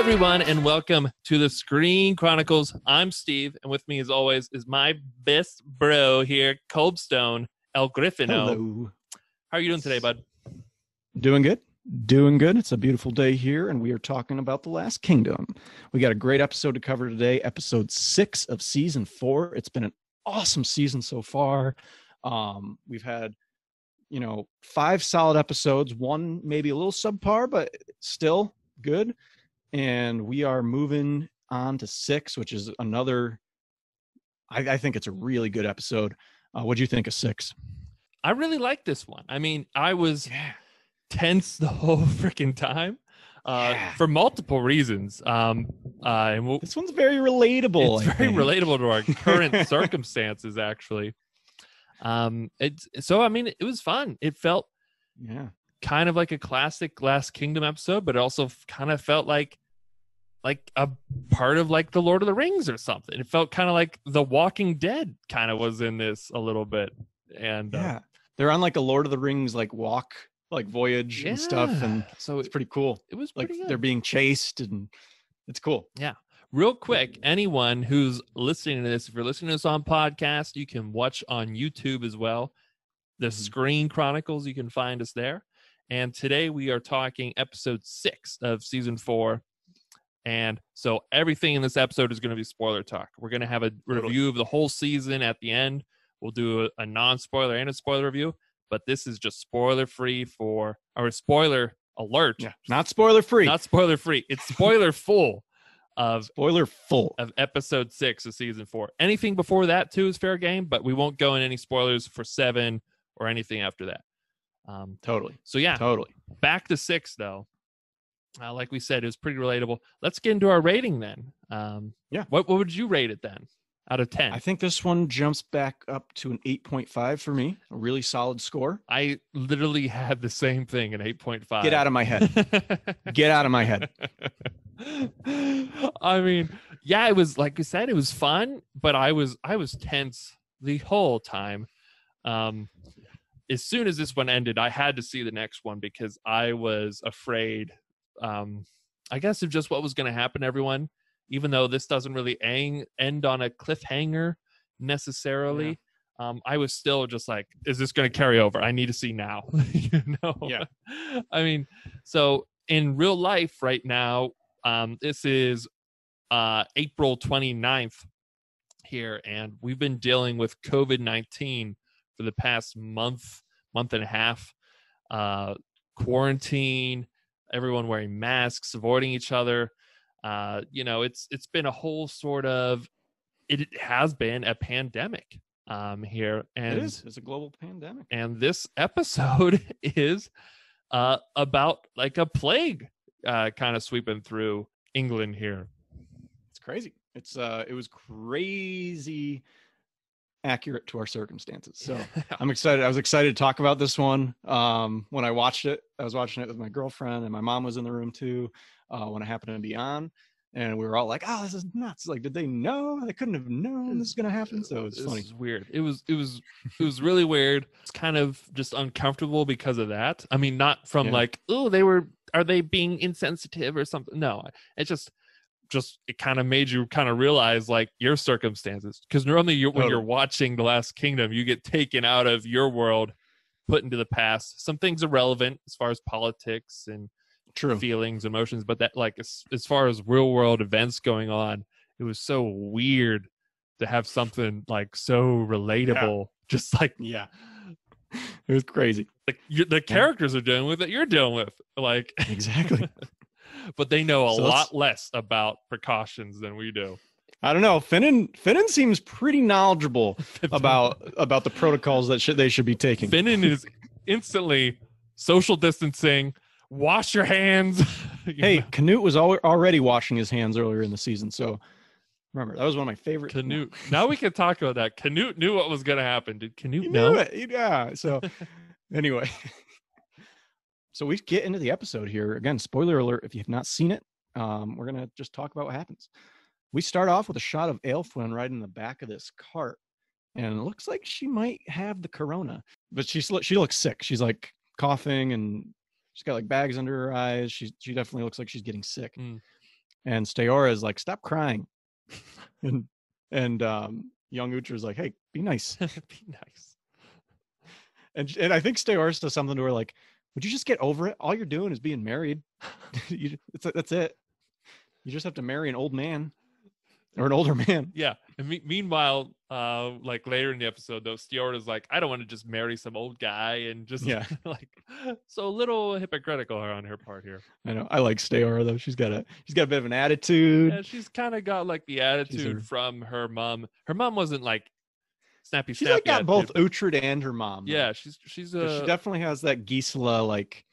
everyone, and welcome to the Screen Chronicles. I'm Steve, and with me, as always, is my best bro here, Coldstone, El Griffino. Hello. How are you doing today, bud? Doing good. Doing good. It's a beautiful day here, and we are talking about The Last Kingdom. We got a great episode to cover today, episode 6 of season 4. It's been an awesome season so far. We've had, 5 solid episodes, one maybe a little subpar, but still good. And we are moving on to 6, which is another, I think it's a really good episode. What'd you think of 6? I really like this one. I mean, I was tense the whole freaking time for multiple reasons. And this one's very relatable. It's very relatable to our current circumstances, actually. It was fun. It felt kind of like a classic Last Kingdom episode, but it also kind of felt like a part of like the Lord of the Rings or something. It felt kind of like The Walking Dead kind of was in this a little bit. And they're on like a Lord of the Rings like walk, like voyage and stuff, and so it's pretty cool. It was like good. They're being chased, and it's cool. Yeah. Real quick, anyone who's listening to this, if you're listening to this on podcast, you can watch on YouTube as well. The Screen Chronicles, you can find us there. And today we are talking episode 6 of season 4. And so everything in this episode is going to be spoiler talk. We're going to have a review of the whole season at the end. We'll do a non-spoiler and a spoiler review, but this is just spoiler-free or spoiler alert. Yeah, not spoiler-free. Not spoiler-free. It's spoiler-full. Of episode 6 of season 4. Anything before that too is fair game, but we won't go in any spoilers for 7 or anything after that. Totally. So yeah, totally. Back to 6 though. Like we said, it was pretty relatable. Let's get into our rating then. What would you rate it then out of 10? I think this one jumps back up to an 8.5 for me. A really solid score. I literally had the same thing, an 8.5. Get out of my head. Get out of my head. I mean, yeah, it was, like you said, it was fun, but I was tense the whole time. As soon as this one ended, I had to see the next one because I was afraid, I guess, of just what was going to happen to everyone, even though this doesn't really end on a cliffhanger necessarily. Yeah. I was still just like, is this going to carry over? I need to see now. Yeah. I mean, so in real life right now, this is April 29th here, and we've been dealing with COVID-19 for the past month and a half. Quarantine, everyone wearing masks, avoiding each other. It's been a whole sort of, it has been a pandemic here. And it's a global pandemic. And this episode is about like a plague kind of sweeping through England here. It's crazy. It was crazy accurate to our circumstances. So I'm excited. I was excited to talk about this one. When I watched it, I was watching it with my girlfriend, and my mom was in the room too when I happened to be on. And we were all like, "Oh, this is nuts! Like, did they know? They couldn't have known this is going to happen." So it's funny. It's weird. It was really weird. It's kind of just uncomfortable because of that. I mean, not from like, oh, are they being insensitive or something? No, it's just it kind of made you kind of realize like your circumstances, because normally when you're watching The Last Kingdom, you get taken out of your world, put into the past. Some things are relevant as far as politics and feelings, emotions, but that, like, as far as real world events going on, it was so weird to have something like so relatable. Just like, it was crazy. Like the characters are dealing with it, you're dealing with, like, exactly. But they know a lot less about precautions than we do. I don't know. Finnan seems pretty knowledgeable about the protocols that they should be taking. Finnan is instantly social distancing. Wash your hands. Hey, Canute was already washing his hands earlier in the season. So remember, that was one of my favorite. Canute. Now we can talk about that. Canute knew what was going to happen. Did Canute know? It. Yeah. So anyway, so we get into the episode here. Again, spoiler alert if you have not seen it. We're going to just talk about what happens. We start off with a shot of Aelfwyn riding in the back of this cart. And it looks like she might have the corona. But she looks sick. She's like coughing, and she's got like bags under her eyes. She definitely looks like she's getting sick. And Steora is like, stop crying. and young Uhtred's like, hey, be nice. Be nice. And I think Steora does something to her like, would you just get over it? All you're doing is being married. That's it. You just have to marry an old man or an older man. Yeah. And meanwhile, like later in the episode, though, Steora's like, I don't want to just marry some old guy, and just like, so a little hypocritical on her part here. I know. I like Steora though. She's got a bit of an attitude. Yeah, she's kind of got like the attitude from her mom. Her mom wasn't like snappy. She's like got both Uhtred and her mom. Though. Yeah, she definitely has that Gisela like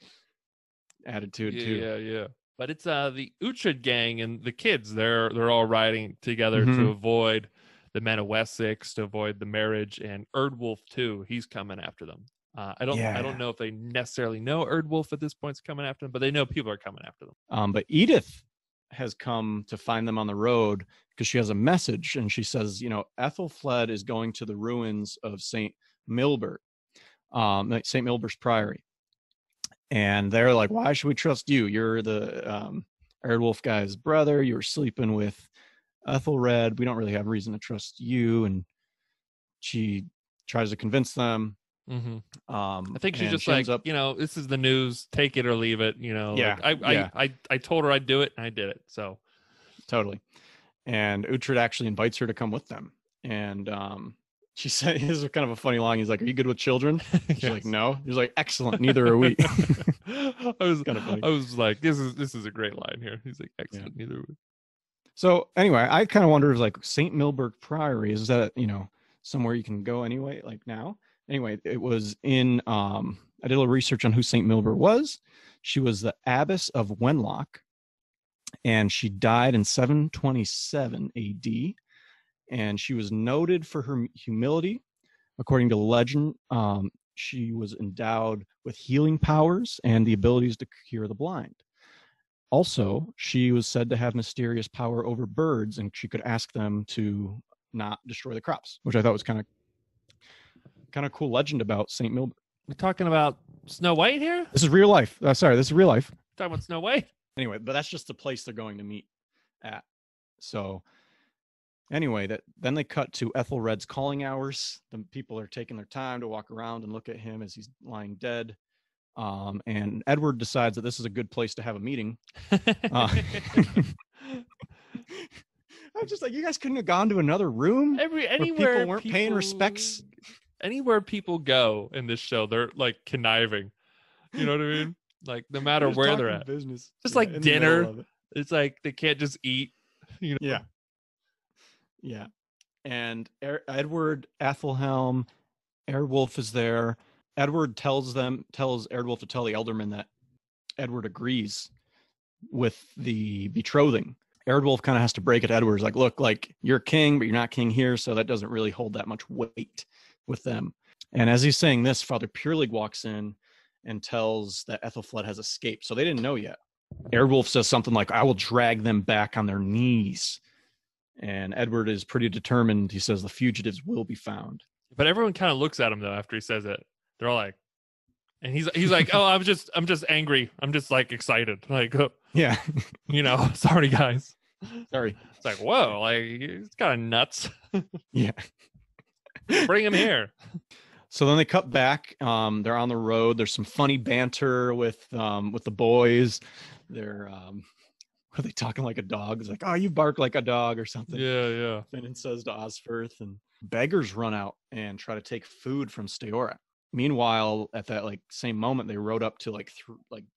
attitude too. Yeah. But it's the Uhtred gang and the kids. They're all riding together to avoid the men of Wessex, to avoid the marriage, and Erdwulf too. He's coming after them. I don't know if they necessarily know Erdwulf at this point is coming after them, but they know people are coming after them. But Edith has come to find them on the road because she has a message, and she says, Ethelfled is going to the ruins of St. Milbert, St. Milbert's Priory. And they're like, why should we trust you? You're the Erdwulf guy's brother. You were sleeping with Ethelred. We don't really have reason to trust you. And she tries to convince them. I think she's just like, this is the news. Take it or leave it. I told her I'd do it, and I did it. So totally. And Uhtred actually invites her to come with them. And she said, "This is kind of a funny line." He's like, "Are you good with children?" She's like, "No." He's like, "Excellent. Neither are we." I was kind of funny. I was like, "This is a great line here." He's like, "Excellent. Neither are we." So anyway, I kind of wonder, like, St. Milbert Priory, is that somewhere you can go anyway? Like now? Anyway, it was in. I did a little research on who St. Milbert was. She was the abbess of Wenlock, and she died in 727 A.D. And she was noted for her humility. According to legend, she was endowed with healing powers and the abilities to cure the blind. Also, she was said to have mysterious power over birds, and she could ask them to not destroy the crops, which I thought was kind of cool legend about St. Milbert. We're talking about Snow White here? This is real life. This is real life. Talking about Snow White? Anyway, but that's just the place they're going to meet at. So anyway, then they cut to Ethelred's calling hours. The people are taking their time to walk around and look at him as he's lying dead. And Edward decides that this is a good place to have a meeting. I was just like, you guys couldn't have gone to another room? Anywhere people weren't paying respects? Anywhere people go in this show, they're like conniving. You know what I mean? Like no matter where they're at. Business. Just like dinner. It's like they can't just eat. Yeah. And Edward, Athelhelm, Erdwulf is there. Edward tells Erdwulf to tell the Elderman that Edward agrees with the betrothing. Erdwulf kind of has to break it to Edward. He's like, look, like you're king, but you're not king here, so that doesn't really hold that much weight with them. And as he's saying this, Father Purelig walks in and tells that Ethelfled has escaped. So they didn't know yet. Erdwulf says something like, I will drag them back on their knees. And Edward is pretty determined. He says the fugitives will be found. But everyone kind of looks at him though after he says it. They're all like, and he's like, oh, I'm just angry. I'm just like excited. Like, yeah, sorry guys. Sorry. It's like, whoa, like it's kind of nuts. Yeah. Bring him here. So then they cut back. They're on the road. There's some funny banter with the boys. They're are they talking like a dog? It's like, oh, you bark like a dog or something. Yeah. Finan says to Osferth, and beggars run out and try to take food from Steora. Meanwhile, at that like same moment, they rode up to like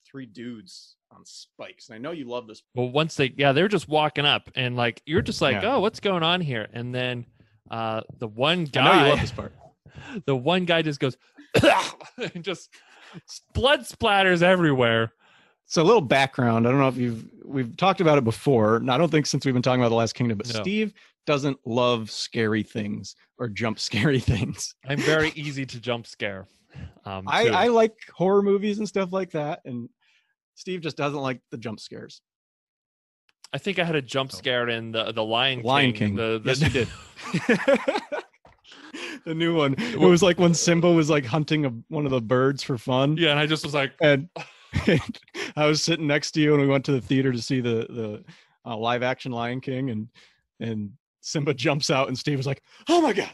three dudes on spikes. And I know you love this. Well, once they were just walking up, and like you're just like, oh, what's going on here? And then the one guy, I know you love this part. The one guy just goes, and just blood splatters everywhere. So a little background. I don't know if we've talked about it before. And I don't think since we've been talking about The Last Kingdom, but no. Steve doesn't love scary things or jump scary things. I'm very easy to jump scare. I like horror movies and stuff like that. And Steve just doesn't like the jump scares. I think I had a jump scare in the Lion King. Yes, you did. The new one. It was like when Simba was like hunting one of the birds for fun. Yeah, and I just was like, and I was sitting next to you, and we went to the theater to see the live action Lion King, and Simba jumps out, and Steve was like, "Oh my god!"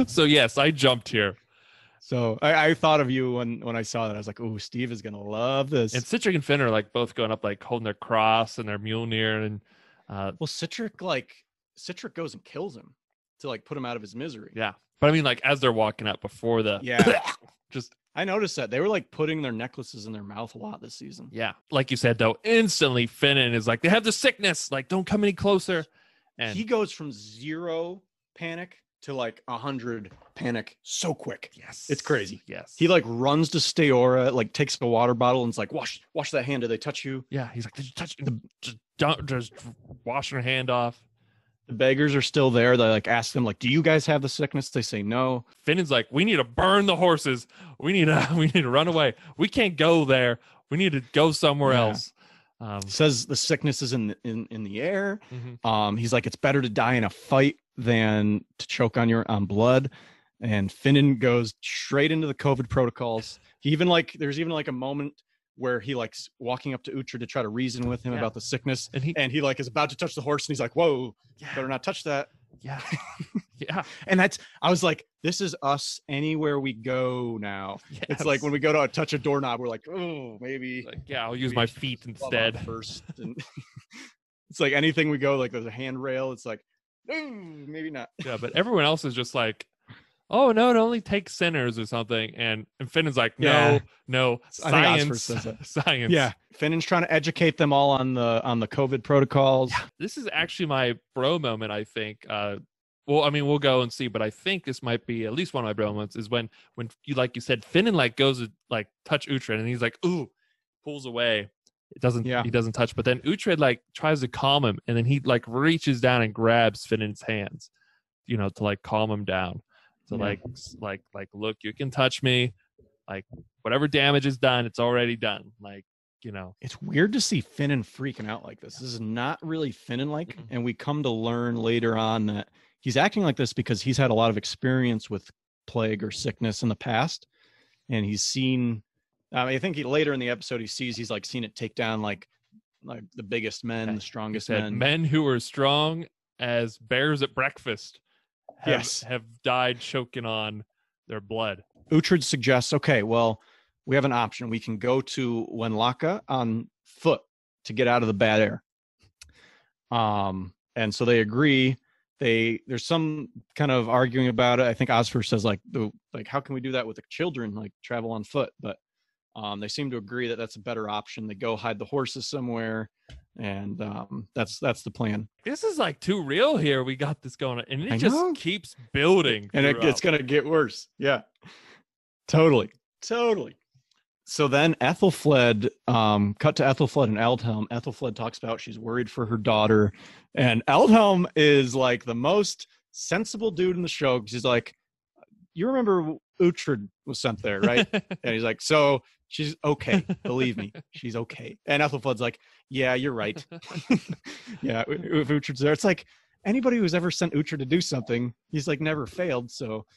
So yes, I jumped here. So I thought of you when I saw that. I was like, "Oh, Steve is gonna love this." And Citric and Finn are like both going up, like holding their cross and their Mjolnir, and well, Citric goes and kills him to like put him out of his misery. yeah. But I mean, like as they're walking up before the just I noticed that they were like putting their necklaces in their mouth a lot this season. yeah, like you said though, instantly Finnan is like, they have the sickness, like don't come any closer. And he goes from 0 panic to like 100 panic so quick. yes, It's crazy. Yes, He like runs to Steora, like takes a water bottle and it's like, wash that hand. Did they touch you? yeah. He's like, did you touch? Just wash your hand off. The beggars are still there. They like ask them, like, do you guys have the sickness? They say no. Finnan's like, we need to burn the horses. We need to run away. We can't go there. We need to go somewhere else. Says the sickness is in the air. Mm-hmm. He's like, it's better to die in a fight than to choke on blood. And Finnan goes straight into the COVID protocols. There's even like a moment where he likes walking up to Uhtred to try to reason with him about the sickness, and he like is about to touch the horse, and he's like, "Whoa, better not touch that." Yeah, yeah. And I was like, this is us anywhere we go now. Yes. It's like when we go to touch a doorknob, we're like, oh, maybe. Like, yeah, I'll use my feet instead first. And it's like anything we go, like there's a handrail. It's like, maybe not. Yeah, but everyone else is just like, oh no, it only takes sinners or something. And Finnan's like, no, science. Science. Yeah. Finnan's trying to educate them all on the COVID protocols. Yeah. This is actually my bro moment, I think. Well, I mean, we'll go and see, but I think this might be at least one of my bro moments is when you, like you said, Finnan like goes to like touch Uhtred and he's like, ooh, pulls away. He doesn't touch, but then Uhtred like tries to calm him, and then he like reaches down and grabs Finnan's hands, to like calm him down. So like, look, you can touch me, like whatever damage is done, it's already done. Like, it's weird to see Finnan freaking out like this. This is not really Finnan-like, and we come to learn later on that he's acting like this because he's had a lot of experience with plague or sickness in the past, and he's seen. I think later in the episode he's like seen it take down like the biggest men, the strongest men. Men who are strong as bears at breakfast have died choking on their blood. Uhtred suggests, okay, well, we have an option. We can go to Wenlaka on foot to get out of the bad air. And so they agree. There's some kind of arguing about it. I think Osfer says like how can we do that with the children, like travel on foot? But they seem to agree that that's a better option. They go hide the horses somewhere, and that's the plan. This is like too real here. We got this going on, and it just keeps building, and it's gonna get worse. Yeah, totally. So then Ethelfled, cut to Ethelfled and Eldhelm. Ethelfled talks about she's worried for her daughter, and Eldhelm is like the most sensible dude in the show. He's like, you remember Uhtred was sent there, right? And he's like, so she's okay. Believe me, she's okay. And Ethelfled's like, yeah, you're right. Yeah, if Uhtred's there, it's like anybody who's ever sent Uhtred to do something, he's like never failed. So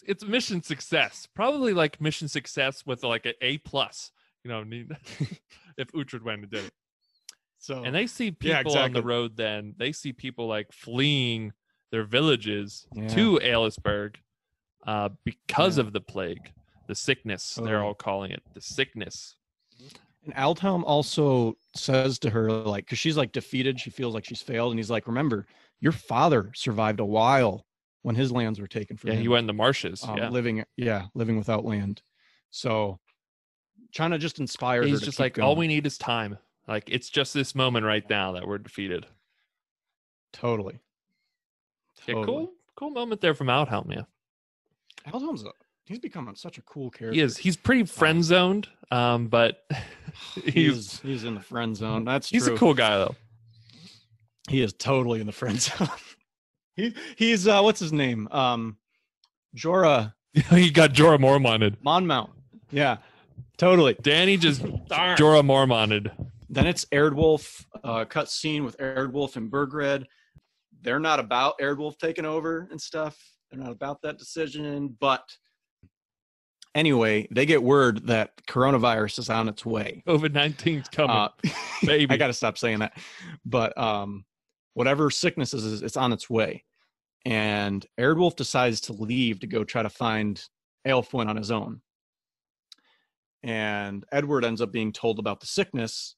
it's mission success. Probably like mission success with like an A+. If Uhtred went and did it. So and they see people on the road. Then they see people like fleeing their villages to Alisburg because of the plague, the sickness. They're all calling it the sickness. And Eldhelm also says to her, like, because she's like defeated, she feels like she's failed, and he's like, remember, your father survived a while when his lands were taken from him. Yeah, he went in the marshes. Living without land. So trying to just inspire her. He's just like, all we need is time. Like, it's just this moment right now that we're defeated. Totally. Yeah, cool moment there from Eldhelm, yeah. Eldhelm's he's becoming such a cool character. He is. He's pretty friend zoned, but he's in the friend zone. That's he's true. A cool guy though. He is totally in the friend zone. He's what's his name? Jorah. He got Jorah Mormonted. Monmount. Yeah, totally. Danny just Jorah Mormonted. Then it's Erdwulf, cut scene with Erdwulf and Burgred. They're not about Erdwulf taking over and stuff. They're not about that decision, but Anyway, they get word that coronavirus is on its way. COVID-19's coming, baby. I got to stop saying that. But whatever sickness is, it's on its way. And Eardwolf decides to leave to go try to find Aelfwin on his own. And Edward ends up being told about the sickness.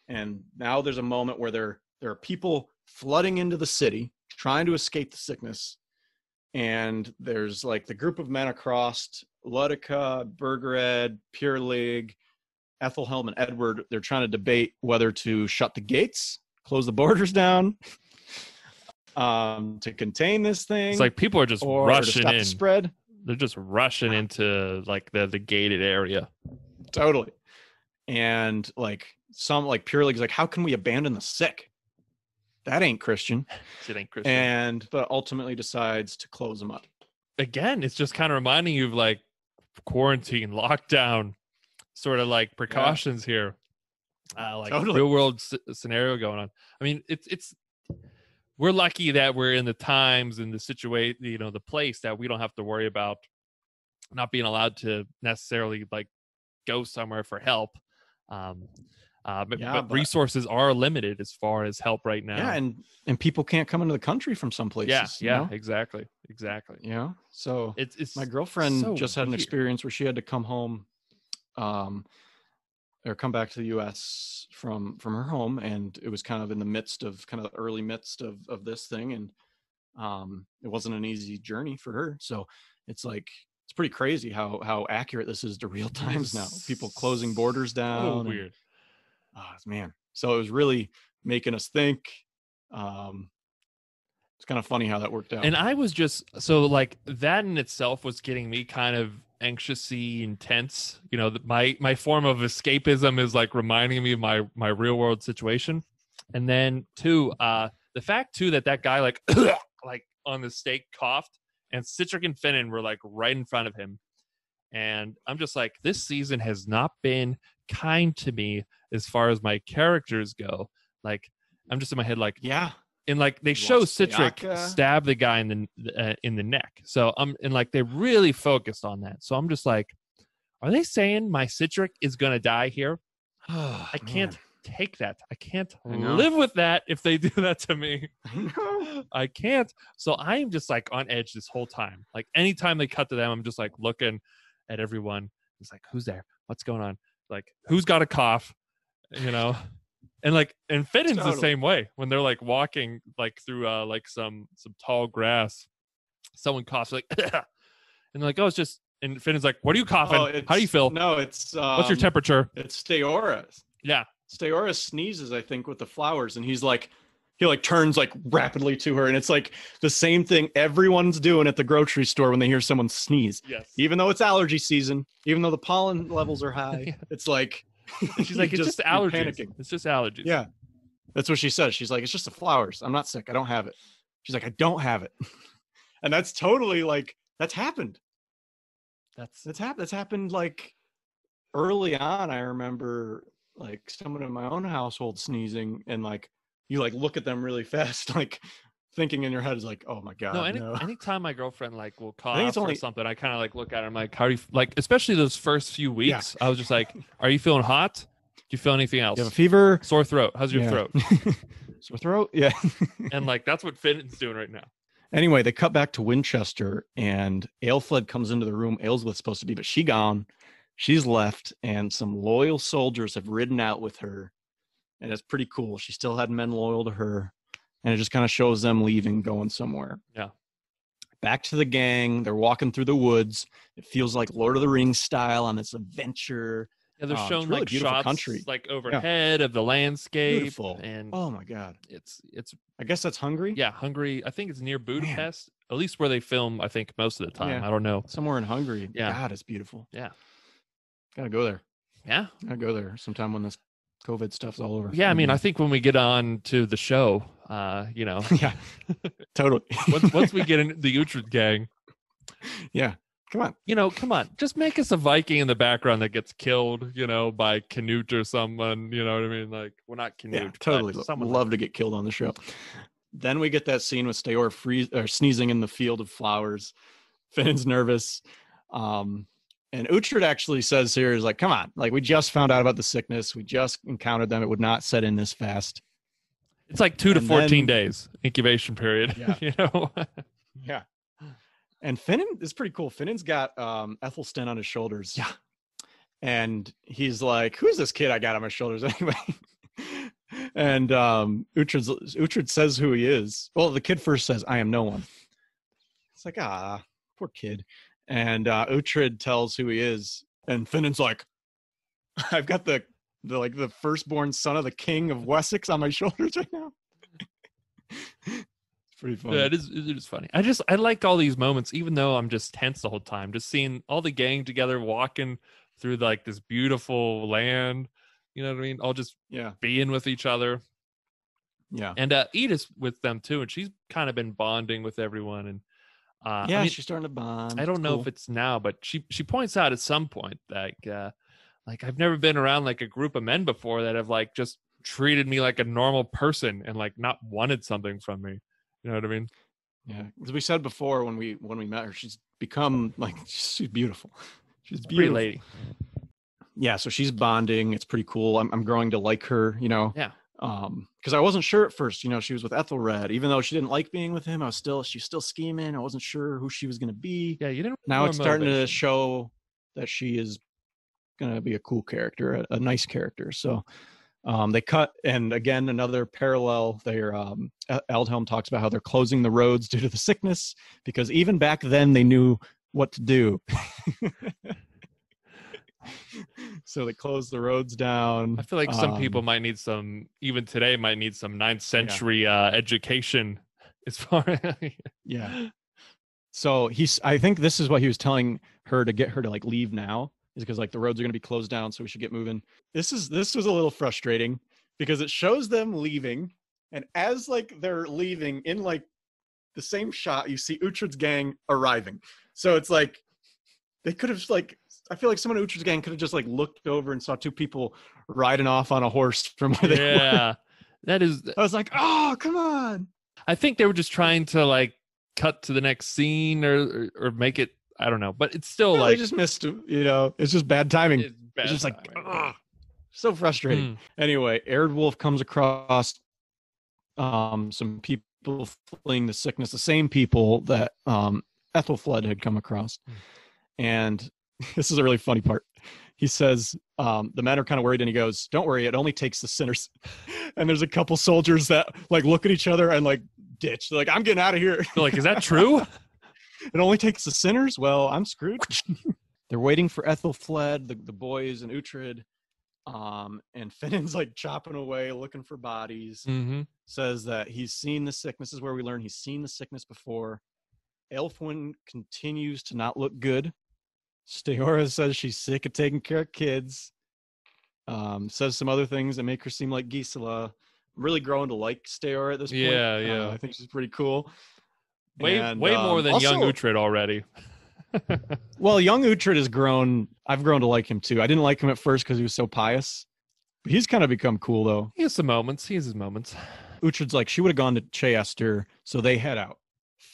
And now there's a moment where there are people flooding into the city, trying to escape the sickness. And there's like the group of men across, Ludica, Bergered, Pure League, Ethelhelm, and Edward. They're trying to debate whether to shut the gates, close the borders down, to contain this thing. It's like people are just rushing to stop in. The spread. They're just rushing into like the gated area. Totally. And like some like Pure League is like, how can we abandon the sick? That ain't Christian. It ain't Christian. But ultimately decides to close them up. Again, it's just kind of reminding you of like quarantine, lockdown, sort of like precautions here. Like totally. Real world scenario going on. I mean, it's we're lucky that we're in the times and the situation, the place that we don't have to worry about not being allowed to necessarily like go somewhere for help. But resources are limited as far as help right now. Yeah, and people can't come into the country from some places. Yeah, exactly. Yeah, so it's my girlfriend so just had an weird. experience where she had to come home, or come back to the U.S. from her home, and it was kind of in the early midst of this thing, and it wasn't an easy journey for her. So it's like it's pretty crazy how accurate this is to real times now. People closing borders down. So weird. Man. So it was really making us think. It's kind of funny how that worked out. And I was just so like that in itself was getting me kind of anxiously intense. My form of escapism is like reminding me of my real world situation. And then too, the fact too that guy like like on the stake coughed, and Citric and Finnan were like right in front of him. And I'm just like, this season has not been kind to me as far as my characters go. Like, I'm just in my head like, yeah. And like they show Citric stab the guy in the neck. So they really focused on that. So I'm just like, are they saying my Citric is gonna die here? I can't take that. I can't live with that if they do that to me. I can't. So I am just like on edge this whole time. Like anytime they cut to them, I'm just like looking at everyone. It's like, who's there? What's going on? Like, who's got a cough? And Finnan's the same way when they're like walking like through like some tall grass. Someone coughs like, and they're like, oh, it's just. And Finnan's like, what are you coughing? How do you feel? No, it's what's your temperature? It's Steora. Yeah, Steora sneezes, I think, with the flowers, and he turns like rapidly to her, and it's like the same thing everyone's doing at the grocery store when they hear someone sneeze. Yes. Even though it's allergy season, even though the pollen levels are high, yeah. It's like she's like, it's just allergies. Panicking. It's just allergies. Yeah, that's what she says. She's like, it's just the flowers. I'm not sick. I don't have it. She's like, I don't have it, and that's totally like that's happened. That's happened like early on. I remember like someone in my own household sneezing, and like you like look at them really fast, like thinking in your head is like, oh my god. No, anytime my girlfriend like will cough or something, I kind of like look at her. I'm like, how do you like? Especially those first few weeks, yeah. I was just like, are you feeling hot? Do you feel anything else? You have a fever? Sore throat? How's your throat? Sore throat? Yeah. And like that's what Finnan's doing right now. Anyway, they cut back to Winchester, and Aelfled comes into the room Aelswith's supposed to be, but she gone. She's left, and some loyal soldiers have ridden out with her, and it's pretty cool. She still had men loyal to her, and it just kind of shows them leaving, going somewhere. Yeah. Back to the gang. They're walking through the woods. It feels like Lord of the Rings style on this adventure. Yeah, they're showing really like shots country. Like overhead of the landscape. Beautiful. And oh my god, it's. I guess that's Hungary. Yeah, Hungary. I think it's near Budapest. Man. At least where they film. I think most of the time. Yeah. I don't know. Somewhere in Hungary. Yeah. God, it's beautiful. Yeah. Gotta go there. Yeah. Gotta go there sometime when this COVID stuff's all over. Yeah, I mean, I think when we get on to the show, yeah, totally. once we get in the Utrecht gang. Yeah. Come on. Just make us a Viking in the background that gets killed, by Canute or someone, you know what I mean? Like, well, not Canute. Yeah, totally. Someone love to get killed on the show. Then we get that scene with Steor sneezing in the field of flowers. Finn's nervous. And Uhtred actually says here is like, come on, like we just found out about the sickness. We just encountered them. It would not set in this fast. It's like 2 to And 14 then- days incubation period. Yeah. You know? Yeah. And Finan is pretty cool. Finan's got Ethelstan on his shoulders. Yeah. And he's like, who's this kid I got on my shoulders anyway? And Uhtred says who he is. Well, the kid first says, I am no one. It's like, poor kid. And Uhtred tells who he is. And Finan's like, I've got the firstborn son of the king of Wessex on my shoulders right now. It's pretty funny. Yeah, it is funny. I like all these moments, even though I'm just tense the whole time. Just seeing all the gang together walking through like this beautiful land. You know what I mean? All just being with each other. Yeah. And Edith's with them too, and she's kind of been bonding with everyone. And I mean, she's starting to bond. I don't know if it's now, but she points out at some point that like I've never been around like a group of men before that have like just treated me like a normal person and like not wanted something from me. You know what I mean? Yeah. As we said before when we met her, she's become like she's beautiful. She's a pretty lady. Yeah, so she's bonding. It's pretty cool. I'm growing to like her, you know. Yeah. Because I wasn't sure at first, you know, she was with Ethelred. Even though she didn't like being with him, she's still scheming. I wasn't sure who she was going to be. Yeah, you didn't. Now it's starting to show that she is going to be a cool character, a nice character. So they cut, and again, another parallel there. Aldhelm talks about how they're closing the roads due to the sickness, because even back then they knew what to do. So they closed the roads down. I feel like some people might need even today might need some 9th century education as far yeah. So I think this is what he was telling her to get her to like leave now, is because like the roads are going to be closed down, so we should get moving. This was a little frustrating because it shows them leaving, and as like they're leaving in like the same shot, you see Uhtred's gang arriving. So it's like they could have like, I feel like someone in Uhtred's gang could have just like looked over and saw two people riding off on a horse from where they were. Yeah, that is. I was like, oh, come on. I think they were just trying to like cut to the next scene or make it. I don't know, but it's still like they just missed. You know, it's just bad timing. It's just timing. Like, ugh, so frustrating. Anyway, Eardwolf comes across some people fleeing the sickness, the same people that Ethelfled had come across. And this is a really funny part. He says, the men are kind of worried, and he goes, don't worry, it only takes the sinners. And there's a couple soldiers that like look at each other and like ditch. They're like, I'm getting out of here. They're like, is that true? It only takes the sinners? Well, I'm screwed. They're waiting for Ethelfled, the boys, and Uhtred. And Finan's like chopping away, looking for bodies. Says that he's seen the sickness. This is where we learn he's seen the sickness before. Elfwin continues to not look good. Steora says she's sick of taking care of kids. Says some other things that make her seem like Gisela. I'm really growing to like Steora at this point. Yeah. I think she's pretty cool. Way more than young Uhtred already. Well, young Uhtred has grown. I've grown to like him too. I didn't like him at first because he was so pious. But he's kind of become cool though. He has some moments. He has his moments. Uhtred's like, she would have gone to Chester, so they head out.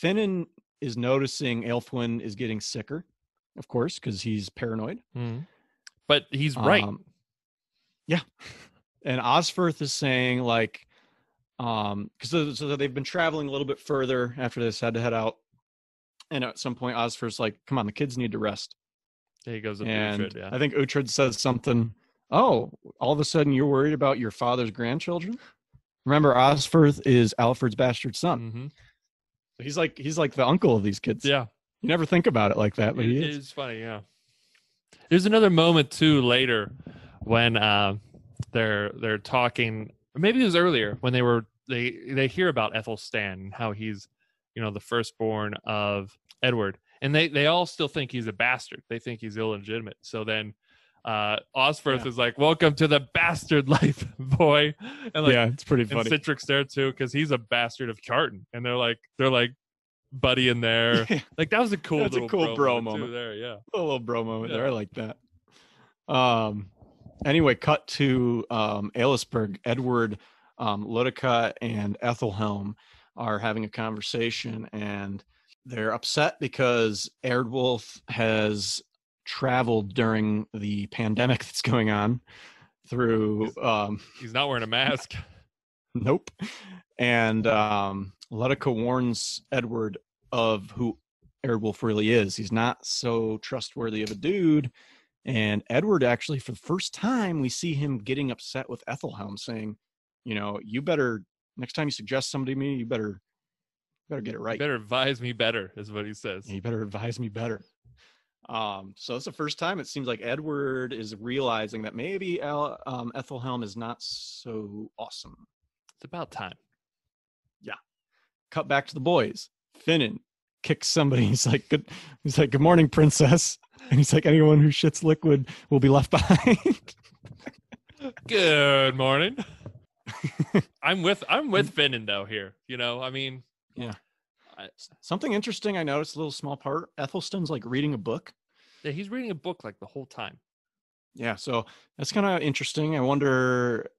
Finan is noticing Elfwin is getting sicker, of course, because he's paranoid. But he's right. Yeah. And Osferth is saying like, because so they've been traveling a little bit further after this, had to head out. And at some point, Osferth's like, come on, the kids need to rest. There he goes. And Uhtred, yeah. I think Uhtred says something, oh, all of a sudden you're worried about your father's grandchildren? Remember, Osferth is Alfred's bastard son. So he's like the uncle of these kids. Yeah. You never think about it like that, but he is. It is funny, yeah. There's another moment too later when they're talking, or maybe it was earlier when they hear about Ethelstan and how he's, the firstborn of Edward, and they all still think he's a bastard. They think he's illegitimate. So then Osferth is like, welcome to the bastard life, boy. And like, it's pretty funny. And Citric's there too, because he's a bastard of Carton, and they're like buddy in there. Like that was a cool That's little a cool bro moment too there. Yeah, a little bro moment there. I like that. Anyway, cut to Aelisburg. Edward, Lodica, and Ethelhelm are having a conversation, and they're upset because Eardwolf has traveled during the pandemic that's going on through he's not wearing a mask. Nope. And Letica warns Edward of who Airwolf really is. He's not so trustworthy of a dude. And Edward, actually, for the first time, we see him getting upset with Ethelhelm, saying, you know, you better, next time you suggest somebody to me, you better get it right. You better advise me better, is what he says. You better advise me better. So it's the first time it seems like Edward is realizing that maybe Ethelhelm is not so awesome. It's about time. Yeah. Cut back to the boys. Finan kicks somebody. He's like, good morning, princess. And he's like, anyone who shits liquid will be left behind. Good morning. I'm with Finan though here. You know, I mean, yeah. Something interesting I noticed, a little small part. Ethelstan's like reading a book. Yeah, he's reading a book like the whole time. Yeah, so that's kind of interesting. I wonder,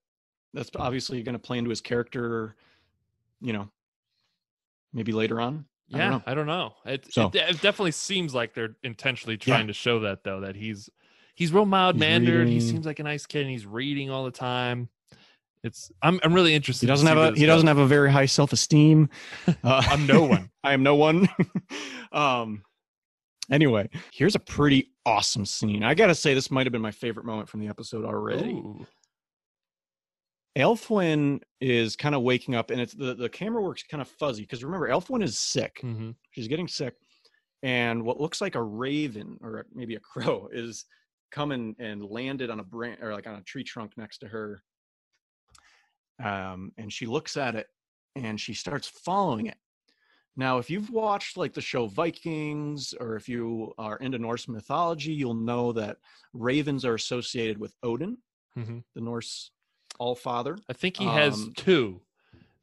that's obviously going to play into his character, you know, maybe later on. Yeah, I don't know. It definitely seems like they're intentionally trying to show that, though, that he's real mild-mannered. He seems like a nice kid, and he's reading all the time. I'm really interested. He doesn't have a very high self-esteem. I'm no one. I am no one. Anyway, here's a pretty awesome scene. I gotta say, this might have been my favorite moment from the episode already. Ooh. Elfwin is kind of waking up, and it's the camera work's kind of fuzzy because remember, Elfwin is sick. Mm-hmm. She's getting sick, and what looks like a raven or maybe a crow is coming and landed on a branch or like on a tree trunk next to her. And she looks at it and she starts following it. Now, if you've watched like the show Vikings, or if you are into Norse mythology, you'll know that ravens are associated with Odin, the Norse Allfather. I think he has two.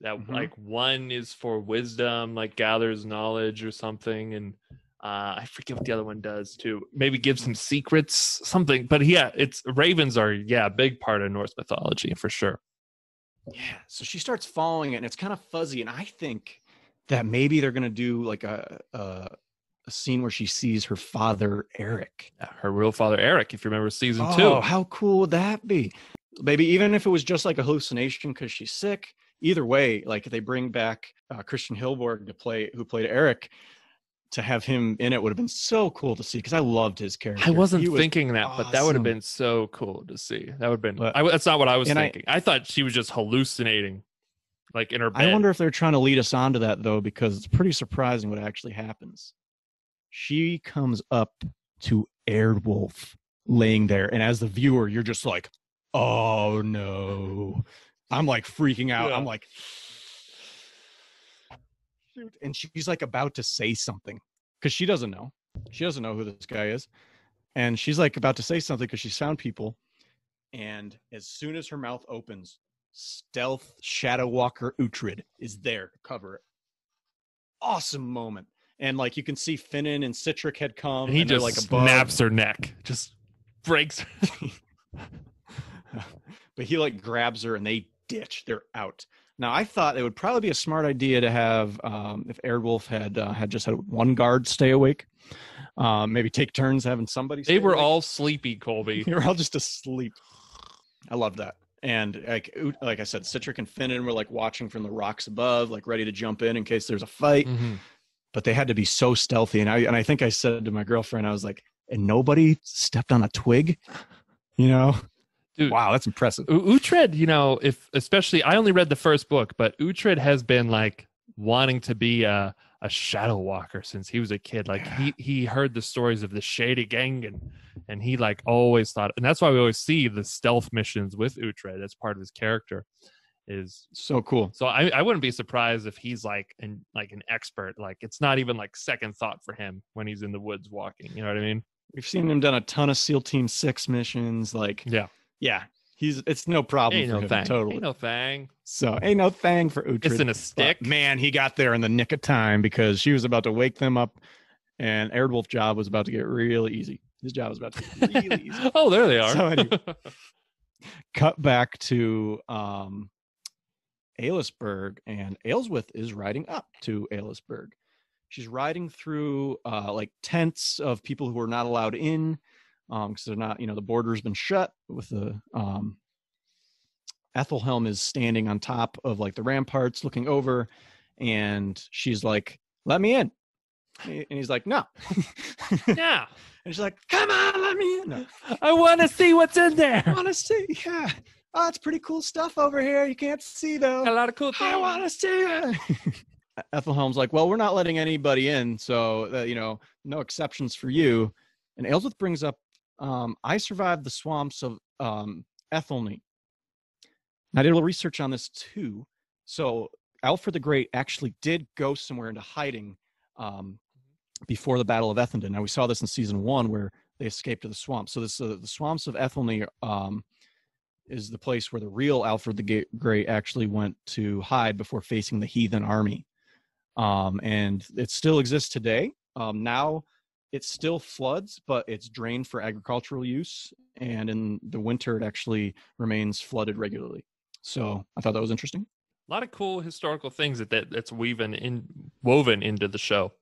That like one is for wisdom, like gathers knowledge or something, and I forget what the other one does too. Maybe gives him secrets, something. But yeah, ravens are a big part of Norse mythology for sure. Yeah, so she starts following it, and it's kind of fuzzy, and I think that maybe they're gonna do like a scene where she sees her father Eric, her real father Eric. If you remember season 2, oh, how cool would that be? Maybe even if it was just like a hallucination because she's sick. Either way, like they bring back Christian Hilborg who played Eric, to have him in it would have been so cool to see because I loved his character. I wasn't thinking that, awesome. But that would have been so cool to see. That would have been. That's not what I was thinking. I thought she was just hallucinating, like in her bed. I wonder if they're trying to lead us on to that though, because it's pretty surprising what actually happens. She comes up to Airwolf laying there, and as the viewer, you're just like, "Oh no!" I'm like freaking out. Yeah. I'm like, shoot. And she's like about to say something because she doesn't know. She doesn't know who this guy is. And she's like about to say something because she's found people. And as soon as her mouth opens, stealth Shadow Walker Uhtred is there to cover it. Awesome moment. And like you can see Finan and Citric had come. And he just like snaps her neck. Just breaks her. But he like grabs her and they ditch. They're out. Now, I thought it would probably be a smart idea to have, if Airwolf had just had one guard stay awake, maybe take turns having somebody stay They were awake. all sleepy, Colby. They were all just asleep. I love that. And like I said, Citric and Finan were like watching from the rocks above, like ready to jump in case there's a fight. Mm-hmm. But they had to be so stealthy. And I think I said to my girlfriend, I was like, and nobody stepped on a twig, you know? Dude, wow, that's impressive. Uhtred, you know, especially I only read the first book, but Uhtred has been like wanting to be a shadow walker since he was a kid. Like he heard the stories of the Shady Gang and he like always thought, and that's why we always see the stealth missions with Uhtred. That's part of his character. Is so cool. So I wouldn't be surprised if he's like an expert. Like it's not even like second thought for him when he's in the woods walking. You know what I mean? We've seen him done a ton of SEAL Team 6 missions. Like yeah, it's no problem for him. Totally. Ain't no thing. So ain't no thing for Uhtred. It's in a stick. But, man, he got there in the nick of time because she was about to wake them up, and Airwolf's job was about to get really easy. His job was about to get really easy. Oh, there they are. So anyway, cut back to Aelisburg, and Aelswith is riding up to Aelisburg. she's riding through like tents of people who are not allowed in because they're not, the border's been shut with the Ethelhelm is standing on top of like the ramparts looking over, and she's like, let me in. And he's like, no. Yeah. And she's like, come on, let me in. No. I want to see what's in there. I want to see. Yeah. Oh, it's pretty cool stuff over here. You can't see though. A lot of cool things. I want to see it. Ethelhelm's like, well, we're not letting anybody in. So, no exceptions for you. And Aelswith brings up, I survived the swamps of Ethelny. And I did a little research on this too. So Alfred the Great actually did go somewhere into hiding before the Battle of Ethington. Now we saw this in season 1 where they escaped to the swamps. So this the swamps of Ethelny is the place where the real Alfred the Great actually went to hide before facing the heathen army. And it still exists today. Now it still floods, but it's drained for agricultural use. And in the winter, it actually remains flooded regularly. So I thought that was interesting. A lot of cool historical things that's woven into the show.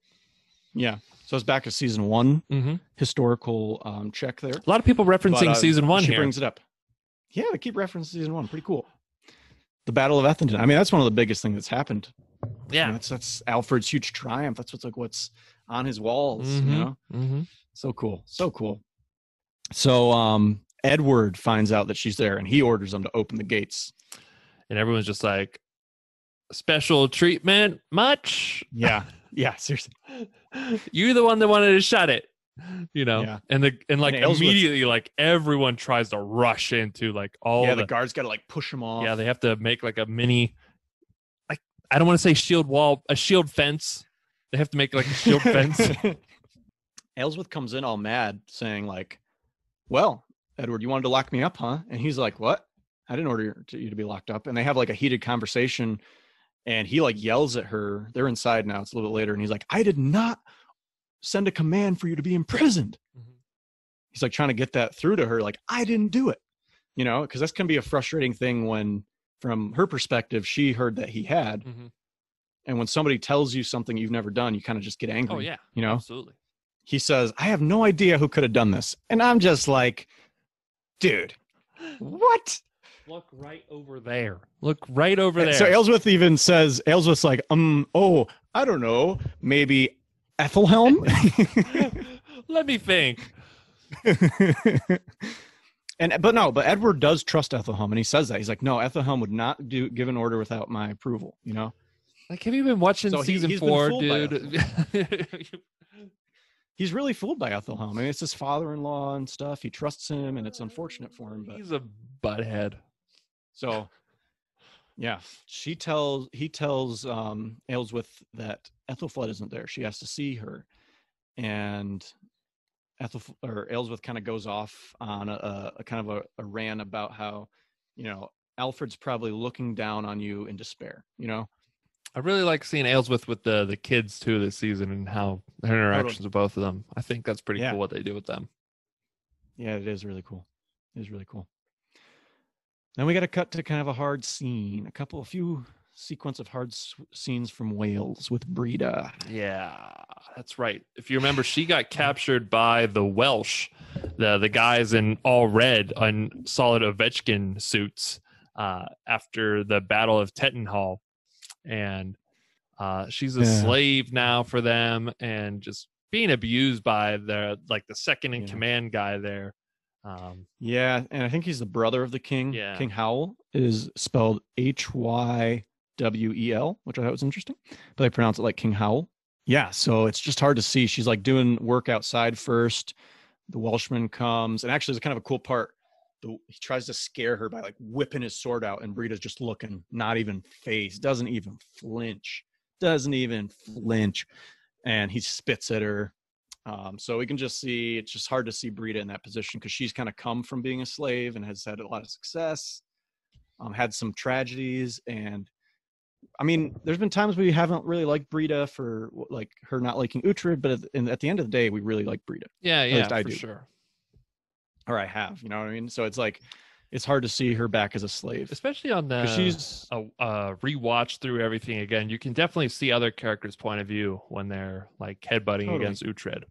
Yeah. So it's back to season 1 historical check there. A lot of people referencing season 1 she here. Brings it up. Yeah, they keep referencing season 1. Pretty cool. The Battle of Ethington. I mean, that's one of the biggest things that's happened. Yeah. That's Alfred's huge triumph. That's what's on his walls, So cool. So cool. So Edward finds out that she's there and he orders them to open the gates. And everyone's just like, special treatment much? Yeah. Yeah, seriously. You're the one that wanted to shut it. Yeah. And immediately like everyone tries to rush into like all the guards got to like push them off. Yeah, they have to make like a mini, like, I don't want to say shield wall, a shield fence. They have to make like a shield fence. Aelswith comes in all mad saying like, well, Edward, you wanted to lock me up, huh? And he's like, what? I didn't order you to be locked up. And they have like a heated conversation and he like yells at her. They're inside now. It's a little bit later. And he's like, I did not send a command for you to be imprisoned. He's like trying to get that through to her. Like, I didn't do it, because that's going to be a frustrating thing when from her perspective, she heard that he had. And when somebody tells you something you've never done, you kind of just get angry. Oh yeah. Absolutely. He says, I have no idea who could have done this. And I'm just like, dude, what? Look right over there. Look right over there. So Aelswith even says, Aelswith's like, I don't know, maybe Ethelhelm? Let me think. But Edward does trust Ethelhelm, and he says that. He's like, no, Ethelhelm would not give an order without my approval, Like, have you been watching season 4, dude? He's really fooled by Ethelhelm. I mean, it's his father-in-law and stuff. He trusts him, and it's unfortunate for him. But he's a butthead. So, yeah, he tells Aelswith that Ethelflaed isn't there. She has to see her, and Aelswith kind of goes off on a kind of a rant about how, Alfred's probably looking down on you in despair. I really like seeing Aelswith with the kids too this season and how their interactions with both of them. I think that's pretty cool what they do with them. Yeah, it is really cool. It is really cool. Then we got to cut to kind of a hard scene, a few sequence of hard scenes from Wales with Breda. Yeah, that's right. If you remember, she got captured by the Welsh, the guys in all red on solid Ovechkin suits after the Battle of Tettenhall. And she's a slave now for them and just being abused by the second in command guy there. And I think he's the brother of the king. Yeah. King Howell is spelled Hywel, which I thought was interesting, but they pronounce it like King Howell. Yeah, so it's just hard to see. She's like doing work outside first. The Welshman comes, and actually it's kind of a cool part. He tries to scare her by like whipping his sword out, and Breda's just looking, not even phased, doesn't even flinch, and he spits at her. So we can just see, it's just hard to see Breda in that position because she's kind of come from being a slave and has had a lot of success, had some tragedies. And I mean, there's been times we haven't really liked Breda for like her not liking Uhtred, but at the end of the day, we really like Breda. Yeah, at least I for do. Sure. Or I have, you know what I mean? So it's like, it's hard to see her back as a slave, especially on the she's rewatch through everything again. You can definitely see other characters' point of view when they're like headbutting against Uhtred.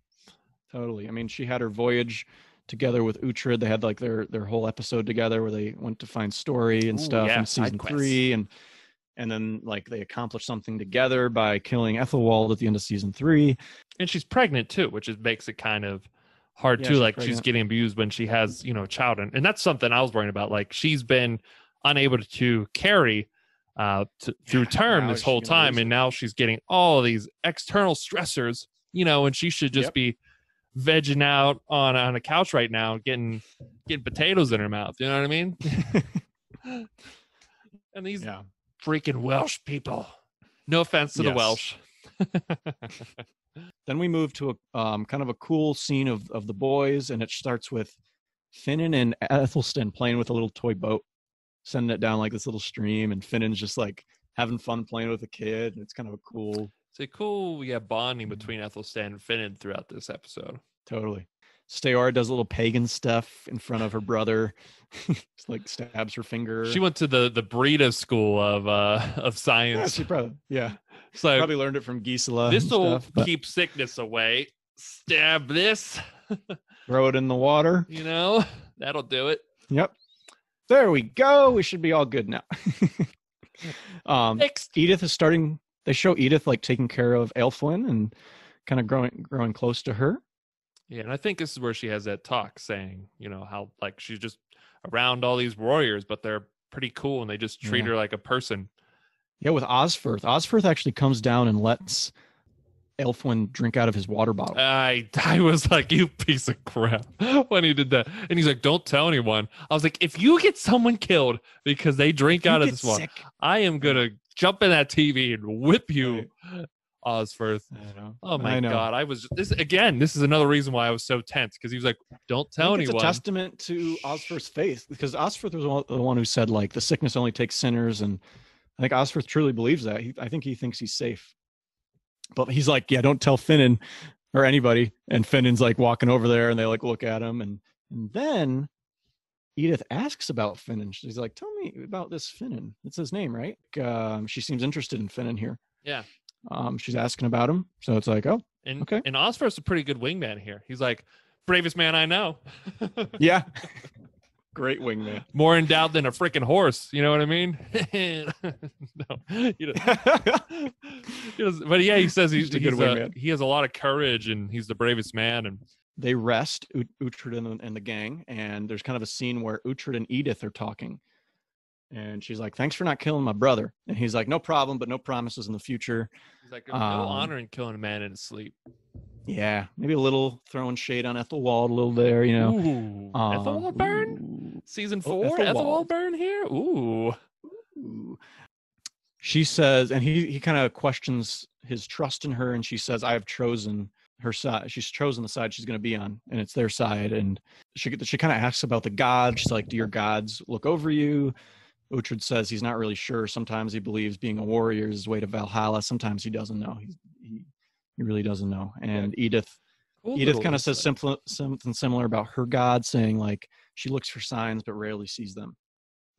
Totally. I mean, she had her voyage together with Uhtred. They had like their whole episode together where they went to find Story and stuff in season 3, and then like they accomplished something together by killing Ethelwald at the end of season 3. And she's pregnant too, which makes it kind of hard too. Like she's getting abused when she has, a child, and that's something I was worrying about. Like she's been unable to carry through term this whole time, and now she's getting all of these external stressors. And she should just be vegging out on a couch right now, getting potatoes in her mouth. You know what I mean? And these freaking Welsh people. No offense to the Welsh. Then we move to a kind of a cool scene of the boys, and it starts with Finan and Ethelstan playing with a little toy boat, sending it down like this little stream, and Finan's just like having fun playing with a kid. And it's kind of a cool. It's a cool bonding between Ethelstan and Finan throughout this episode. Totally. Steor does a little pagan stuff in front of her brother. Just like stabs her finger. She went to the Breda school of science. Yeah, she probably learned it from Gisela. This will keep sickness away. Stab this. Throw it in the water. That'll do it. Yep. There we go. We should be all good now. Edith is starting. They show Edith like taking care of Aelfwine and kind of growing close to her. Yeah, and I think this is where she has that talk saying, how like she's just around all these warriors, but they're pretty cool and they just treat her like a person. Yeah, with Osferth. Osferth actually comes down and lets Aelfwine drink out of his water bottle. I was like, you piece of crap when he did that. And he's like, don't tell anyone. I was like, if you get someone killed because they drink out of this water, I am going to jump in that TV and whip you. Osferth. Oh my God. This is another reason why I was so tense, because he was like, don't tell anyone. It's a testament to Osferth's faith, because Osferth was the one who said like the sickness only takes sinners, and I think Osferth truly believes that. I think he thinks he's safe, but he's like, yeah, don't tell Finan or anybody. And Finan's like walking over there, and they like look at him, and then Edith asks about Finan. She's like, tell me about this Finan. It's his name, right? She seems interested in Finan here. Yeah. She's asking about him, so it's like, oh, okay. And Osferth's a pretty good wingman here. He's like, bravest man I know. Yeah, great wingman. More endowed than a freaking horse. You know what I mean? No, but yeah, he says he's a good wingman. He has a lot of courage, and he's the bravest man. And they rest Uhtred and the gang, and there's kind of a scene where Uhtred and Edith are talking. And she's like, thanks for not killing my brother. And he's like, no problem, but no promises in the future. He's like, there's no honor in killing a man in his sleep. Yeah, maybe a little throwing shade on Ethelwald a little there, Ooh, Ethelwald burn? Season 4? Ethelwald burn here? Ooh. She says, and he kind of questions his trust in her, and she says, I have chosen her side. She's chosen the side she's going to be on, and it's their side. And she kind of asks about the gods. She's like, do your gods look over you? Uhtred says he's not really sure. Sometimes he believes being a warrior is his way to Valhalla. Sometimes he doesn't know. He really doesn't know. And Edith kind of says something similar about her god, saying like she looks for signs but rarely sees them.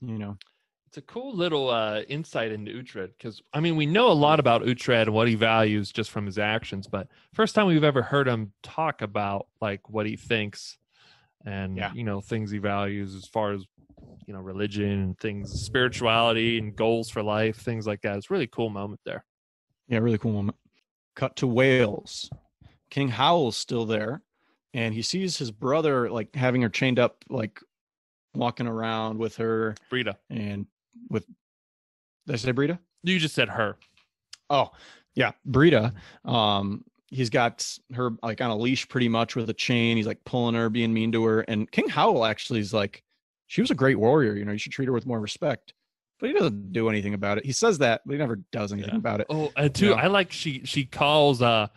It's a cool little insight into Uhtred, because I mean we know a lot about Uhtred and what he values just from his actions, but first time we've ever heard him talk about like what he thinks and things he values as far as religion and things, spirituality and goals for life, things like that. It's a really cool moment there. Yeah, really cool moment. Cut to Wales. King Howell's still there, and he sees his brother like having her chained up, like walking around with her. Breda. And with, did I say Breda? You just said her. Oh, yeah, Breda. He's got her like on a leash pretty much with a chain. He's like pulling her, being mean to her. And King Howell actually is like, she was a great warrior. You should treat her with more respect. But he doesn't do anything about it. He says that, but he never does anything about it. Oh, and too, I like she calls the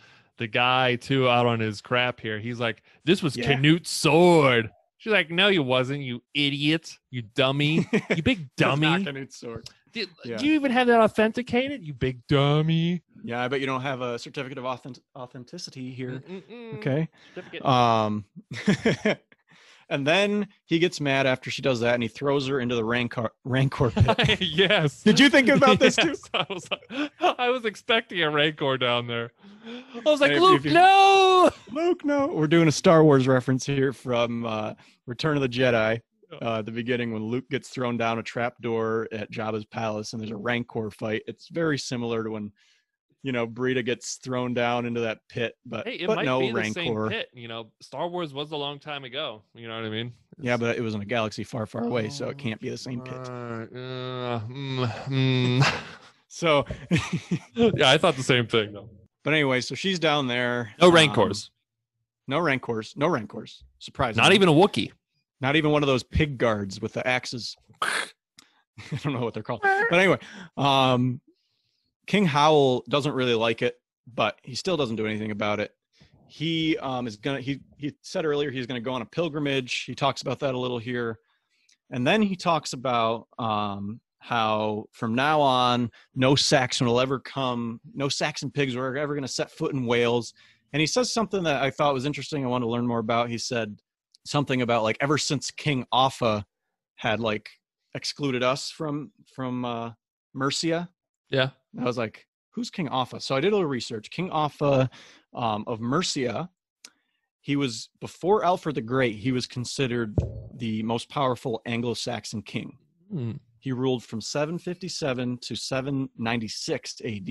guy too out on his crap here. He's like, this was Canute's sword. She's like, no, you wasn't, you idiot, you dummy, you big dummy. It's not Canute's sword. Do you even have that authenticated, you big dummy? Yeah, I bet you don't have a certificate of authenticity here. Okay. And then he gets mad after she does that, and he throws her into the Rancor pit. Yes. Did you think about this too? I was expecting a Rancor down there. I was like, And Luke, no! Luke, no. We're doing a Star Wars reference here from Return of the Jedi. At the beginning, when Luke gets thrown down a trapdoor at Jabba's palace, and there's a Rancor fight. It's very similar to when, Brita gets thrown down into that pit, but Hey, it but might no be the Rancor. same pit. Star Wars was a long time ago. You know what I mean? Yeah, but it was in a galaxy far, far away, so it can't be the same pit. So, yeah, I thought the same thing though. But anyway, so she's down there. No Rancors. No Rancors. Surprisingly. Not even a Wookiee. Not even one of those pig guards with the axes. I don't know what they're called. But anyway, King Howl doesn't really like it, but he still doesn't do anything about it. He he said earlier he's going to go on a pilgrimage. He talks about that a little here. And then he talks about how from now on, no Saxon pigs are ever going to set foot in Wales. And he says something that I thought was interesting. I want to learn more about. He said something about like ever since King Offa had like excluded us from Mercia. Yeah. I was like, who's King Offa? So I did a little research. King Offa of Mercia, he was, before Alfred the Great, he was considered the most powerful Anglo-Saxon king. He ruled from 757 to 796 AD,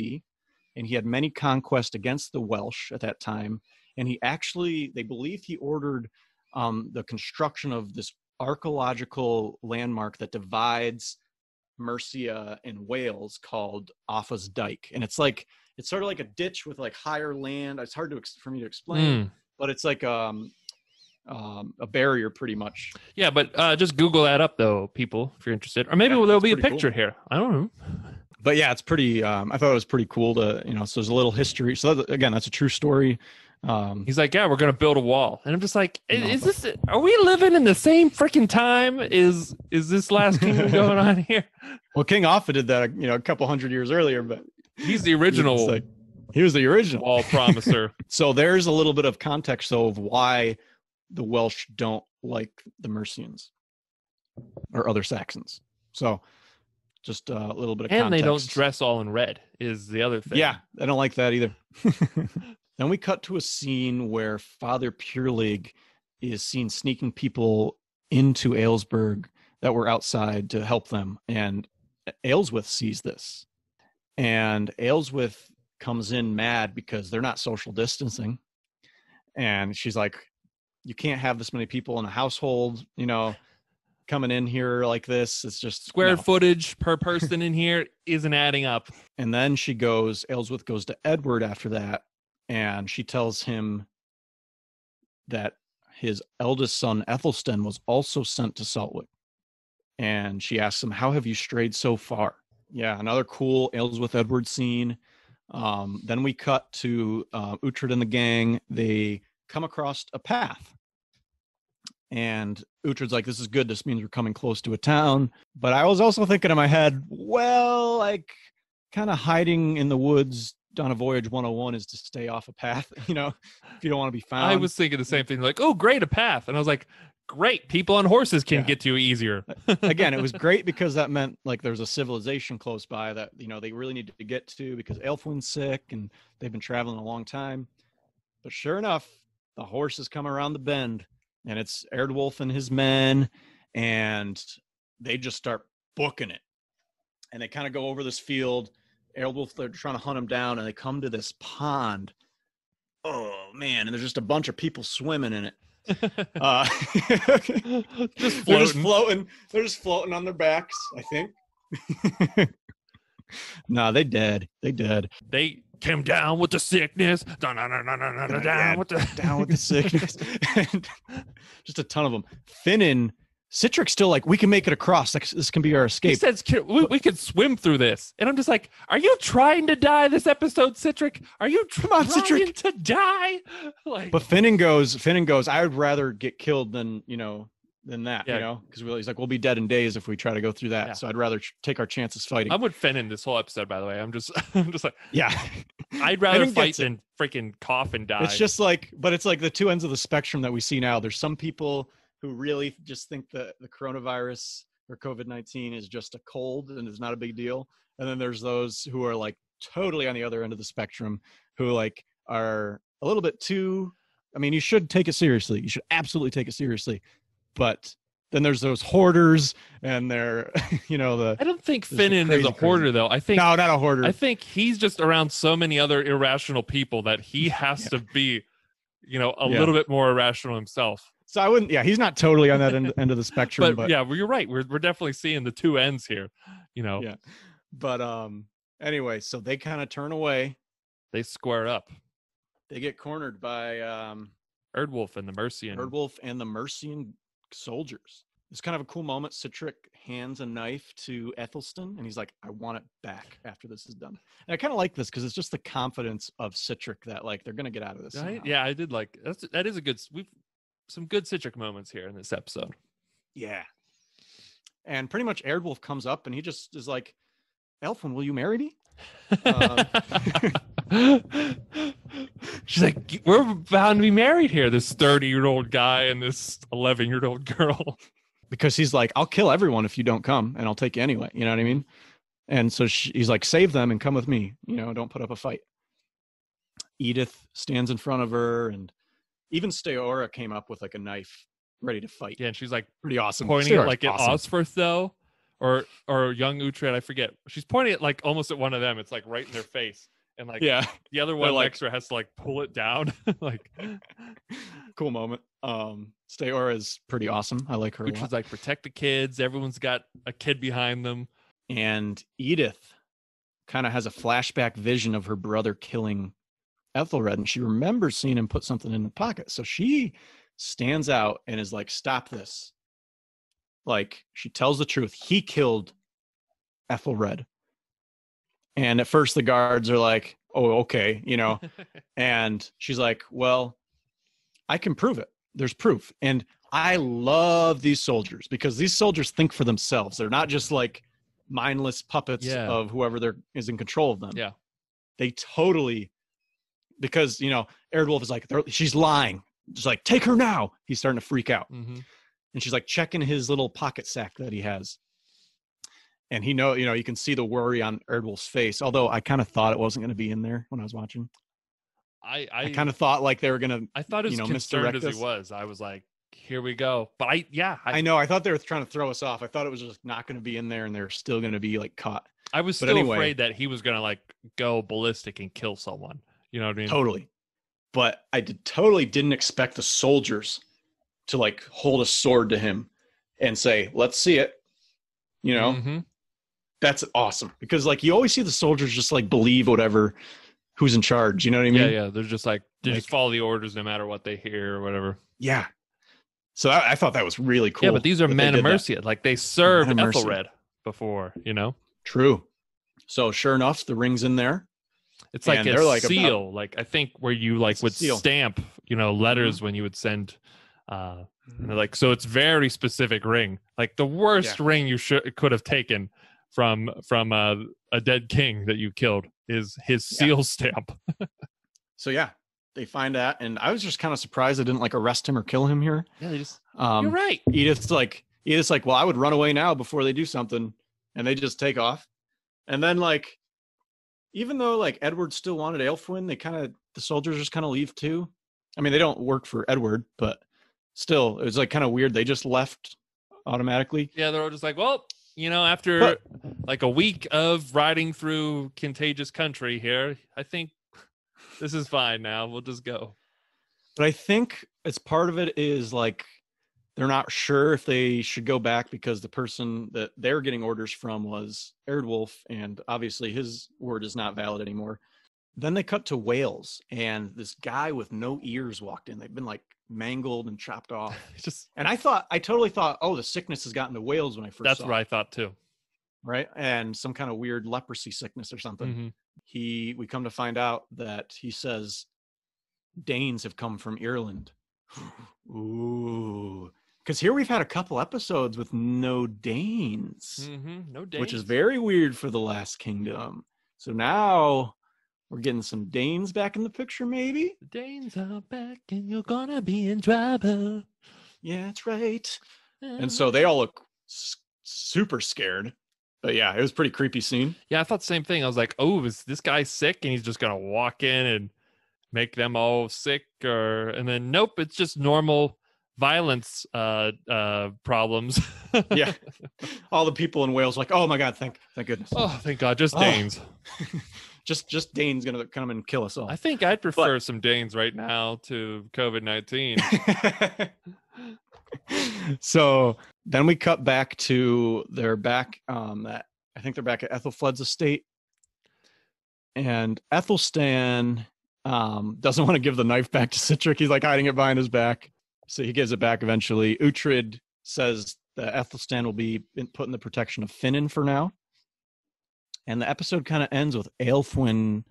and he had many conquests against the Welsh at that time. And they believe he ordered the construction of this archaeological landmark that divides Mercia and Wales called Offa's Dyke. And it's sort of like a ditch with like higher land. It's hard for me to explain, but it's like a barrier pretty much. Yeah, but just Google that up though, people, if you're interested. Or maybe there'll be a picture here. I don't know. But yeah, it's pretty, I thought it was pretty cool to, so there's a little history. So that's a true story. He's like, yeah, we're going to build a wall. And I'm just like, are we living in the same freaking time? Is this Last Kingdom going on here? Well, King Offa did that, a couple hundred years earlier, but he's the original. He was the original wall promiser. So there's a little bit of context though of why the Welsh don't like the Mercians or other Saxons. So just a little bit of context. And they don't dress all in red is the other thing. Yeah, I don't like that either. Then we cut to a scene where Father Purelig is seen sneaking people into Aylesbury that were outside to help them. And Aylesworth sees this. And Aylesworth comes in mad because they're not social distancing. And she's like, you can't have this many people in a household, coming in here like this. It's just square footage per person in here isn't adding up. And then Aylesworth goes to Edward after that. And she tells him that his eldest son, Ethelstan, was also sent to Saltwick. And she asks him, how have you strayed so far? Yeah, another cool Aylesworth Edward scene. Then we cut to Uhtred and the gang. They come across a path. And Uhtred's like, this is good. This means we're coming close to a town. But I was also thinking in my head, well, like kind of hiding in the woods on a voyage 101 is to stay off a path, if you don't want to be found. I was thinking the same thing, like, oh, great, a path. And I was like, great, people on horses can get to easier. Again, it was great because that meant like there's a civilization close by that, they really needed to get to because Elfwin's sick and they've been traveling a long time. But sure enough, the horses come around the bend and it's Eardwulf and his men and they just start booking it. And they kind of go over this field. Eardwulf, they're trying to hunt him down, and they come to this pond. Oh man! And there's just a bunch of people swimming in it. They're just floating. They're just floating on their backs, I think. No, they dead. They dead. They came down with the sickness. Down with the sickness. And just a ton of them. Finnan. Citric's still like, we can make it across. This can be our escape. He says, we could swim through this. And I'm just like, are you trying to die this episode, Citric? Are you trying to die? But Finnan goes, I would rather get killed than that, because he's like, we'll be dead in days if we try to go through that. Yeah. So I'd rather take our chances fighting. I'm with Finnan this whole episode, by the way. I'm just like, yeah, I'd rather fight than freaking cough and die. It's just like, but it's like the two ends of the spectrum that we see now. There's some people who really just think that the coronavirus or COVID-19 is just a cold and is not a big deal. And then there's those who are like totally on the other end of the spectrum, who like are a little bit too, I mean, you should take it seriously. You should absolutely take it seriously. But then there's those hoarders and they're, I don't think Finnan is a hoarder, though. I think no, not a hoarder. I think he's just around so many other irrational people that he has to be, a little bit more irrational himself. So I wouldn't, he's not totally on that end of the spectrum. But yeah, well, you're right. We're definitely seeing the two ends here, Yeah. But anyway, so they kind of turn away. They square up. They get cornered by Erdwulf and the Mercian. Erdwulf and the Mercian soldiers. It's kind of a cool moment. Citric hands a knife to Ethelstan, and he's like, I want it back after this is done. And I kind of like this because it's just the confidence of Citric that like they're going to get out of this. Right? Yeah, I did like that is a good, we've some good Citric moments here in this episode. Yeah. And pretty much Erdwulf comes up and he just is like, Elfwin, will you marry me? She's like, we're bound to be married here, this 30-year-old guy and this 11-year-old girl. Because he's like, I'll kill everyone if you don't come, and I'll take you anyway. You know what I mean? And so he's like, save them and come with me. Don't put up a fight. Edith stands in front of her, and even Steora came up with like a knife ready to fight. Yeah, and she's like pretty awesome. Pointing it like awesome. At Osforth, though, or young Uhtred, I forget. She's pointing it like almost at one of them. It's like right in their face. And like the other one next to her has to like pull it down. Like cool moment. Steora is pretty awesome. I like her. Which was like protect the kids. Everyone's got a kid behind them. And Edith kind of has a flashback vision of her brother killing Ethelred, and she remembers seeing him put something in the pocket. So she stands out and is like, stop this. Like, she tells the truth. He killed Ethelred. And at first the guards are like, oh, okay, and she's like, well, I can prove it. There's proof. And I love these soldiers because these soldiers think for themselves. They're not just like mindless puppets of whoever is in control of them. Yeah. They totally, because, Erdwulf is like, she's lying. Just like, take her now. He's starting to freak out. Mm-hmm. And she's like checking his little pocket sack that he has. And you can see the worry on Erdwulf's face. Although I kind of thought it wasn't going to be in there when I was watching. I kind of thought like they were going to. I thought as concerned as he was. I was like, here we go. But I know. I thought they were trying to throw us off. I thought it was just not going to be in there, and they're still going to be like caught. I was still afraid that he was going to like go ballistic and kill someone. You know what I mean? Totally. But I totally didn't expect the soldiers to like hold a sword to him and say, "Let's see it." Mm-hmm. That's awesome because like you always see the soldiers just like believe whatever who's in charge. You know what I mean? Yeah. They're just like, just follow the orders no matter what they hear or whatever. Yeah. So I thought that was really cool. Yeah, but these are men of Mercia. Like they served Ethelred before, True. So sure enough, the ring's in there. It's like a seal. Like I think where you like would stamp, letters when you would send. Like so, it's very specific ring. Like the worst ring you could have taken from a dead king that you killed is his seal stamp. So they find that, and I was just kind of surprised they didn't like arrest him or kill him here. Yeah, they just. You're right. Edith's like, well, I would run away now before they do something, and they just take off. And then like, even though like Edward still wanted Aelfwin, the soldiers just kind of leave too. I mean, they don't work for Edward, but still, it was like kind of weird. They just left automatically. Yeah, they're all just like, well. After like a week of riding through contagious country here, I think this is fine now. We'll just go. But I think as part of it is like they're not sure if they should go back because the person that they're getting orders from was Erdwulf, and obviously his word is not valid anymore. Then they cut to Wales, and this guy with no ears walked in. They've been like mangled and chopped off. And I totally thought, oh, the sickness has gotten to Wales when I first That's saw what it. I thought too. Right? And some kind of weird leprosy sickness or something. Mm-hmm. We come to find out that he says Danes have come from Ireland. Ooh. Because here we've had a couple episodes with no Danes. Mm-hmm. No Danes. Which is very weird for the Last Kingdom. So now we're getting some Danes back in the picture, maybe? The Danes are back and you're gonna be in trouble. Yeah, that's right. And so they all look super scared. But yeah, it was a pretty creepy scene. Yeah, I thought the same thing. I was like, oh, is this guy sick? And he's just going to walk in and make them all sick? And then, nope, it's just normal violence problems. Yeah. All the people in Wales like, oh my God, thank goodness. Oh, thank God, just Danes. just Dane's going to come and kill us all. I think I'd prefer some Danes right now to COVID-19. So then we cut back to they're back I think they're back at Ethelflaed's estate, and Ethelstan doesn't want to give the knife back to Citric. He's like hiding it behind his back, so he gives it back eventually. Uhtred says that Ethelstan will be put in the protection of Finan for now, and the episode kind of ends with Aelfwin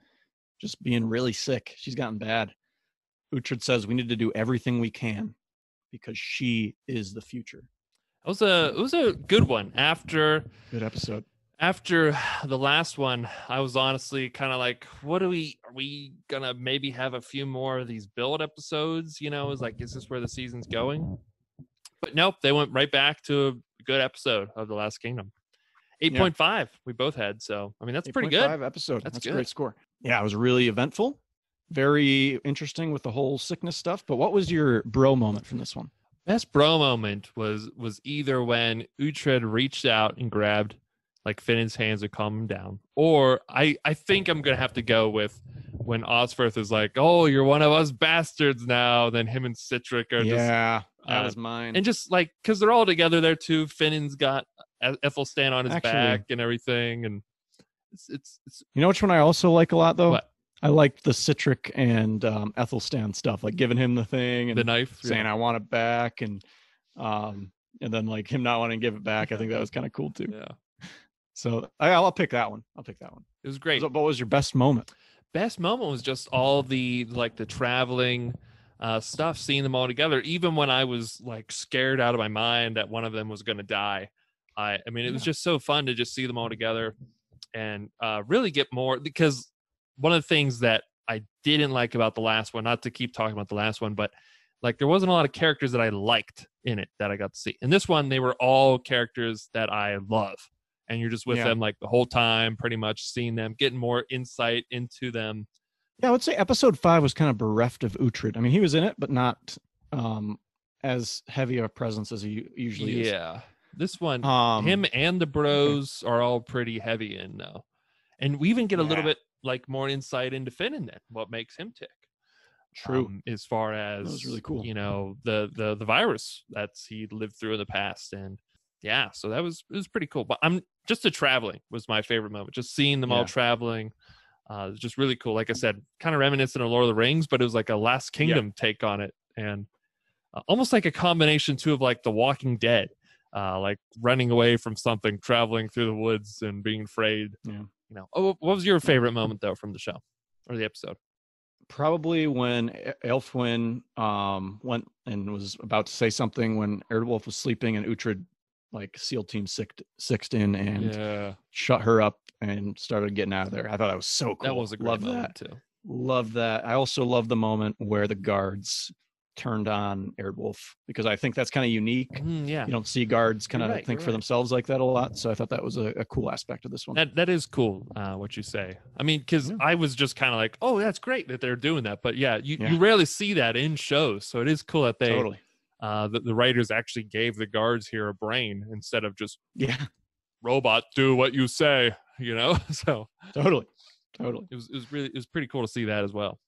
just being really sick. She's gotten bad. Uhtred says we need to do everything we can because she is the future. It was a good one. Good episode. After the last one, I was honestly kind of like, are we gonna maybe have a few more of these build episodes? You know, is this where the season's going? But nope, they went right back to a good episode of The Last Kingdom. 8.5 we both had. So, I mean, that's pretty good. 8.5 episode. That's good. A great score. Yeah, it was really eventful. Very interesting with the whole sickness stuff. But what was your bro moment from this one? Best bro moment was either when Uhtred reached out and grabbed like Finan's hands to calm him down, or I think I'm gonna have to go with when Osferth is like, "Oh, you're one of us bastards now." Then him and Citric are that was mine. And just like because they're all together there too. Finan's got Ethelstan on his back and everything, and it's you know which one I also like a lot though. What? I liked the Citric and Ethelstan stuff, like giving him the thing and the knife, saying I want it back, and then like him not wanting to give it back. I think that was kind of cool too. Yeah. So I'll pick that one. It was great. What was your best moment? Best moment was just all the traveling stuff, seeing them all together. Even when I was like scared out of my mind that one of them was going to die. I mean, it was just so fun to just see them all together and really get more, because one of the things that I didn't like about the last one, not to keep talking about the last one, but like there wasn't a lot of characters that I liked in it that I got to see. In this one, they were all characters that I love. And you're just with them like the whole time, pretty much seeing them, getting more insight into them. Yeah, I would say episode 5 was kind of bereft of Uhtred. I mean, he was in it, but not as heavy a presence as he usually is. Yeah. This one, him and the bros are all pretty heavy in though. And we even get a little bit like more insight into Finan then, what makes him tick. True. As far as that was really cool. You know, the virus that's he lived through in the past. And yeah, so it was pretty cool. But just the traveling was my favorite moment. Just seeing them all traveling. It was just really cool. Like I said, kind of reminiscent of Lord of the Rings, but it was like a Last Kingdom take on it. And almost like a combination too of like The Walking Dead, like running away from something, traveling through the woods and being afraid. Yeah. You know, what was your favorite moment though from the show or the episode? Probably when Aelfwin went and was about to say something when Eardwolf was sleeping and Uhtred like SEAL Team Sixed in and shut her up and started getting out of there. I thought that was so cool. That was a great moment too. Love that. I also love the moment where the guards turned on Eardwolf, because I think that's kind of unique. You don't see guards kind of think for themselves like that a lot. So I thought that was a cool aspect of this one. That is cool, what you say. I mean, because I was just kind of like, oh, that's great that they're doing that. But you rarely see that in shows. So it is cool that they the writers actually gave the guards here a brain instead of just robot, do what you say, you know? So totally. It was pretty cool to see that as well.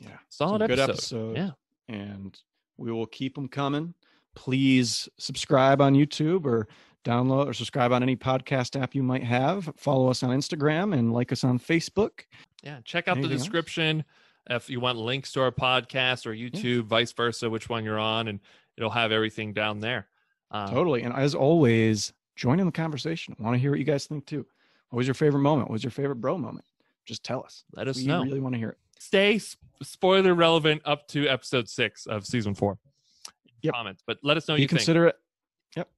Yeah. Solid episode. Good episode. Yeah. And we will keep them coming. Please subscribe on YouTube or download or subscribe on any podcast app you might have. Follow us on Instagram and like us on Facebook. Yeah. Check out the description if you want links to our podcast or YouTube, vice versa, which one you're on, and it'll have everything down there. Totally. And as always, join in the conversation. I want to hear what you guys think too. What was your favorite moment? What was your favorite bro moment? Just tell us. Let us know. We really want to hear it. Stay spoiler relevant up to episode 6 of season 4. Comments, but let us know you consider it. Yep.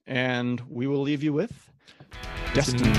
And we will leave you with Destiny.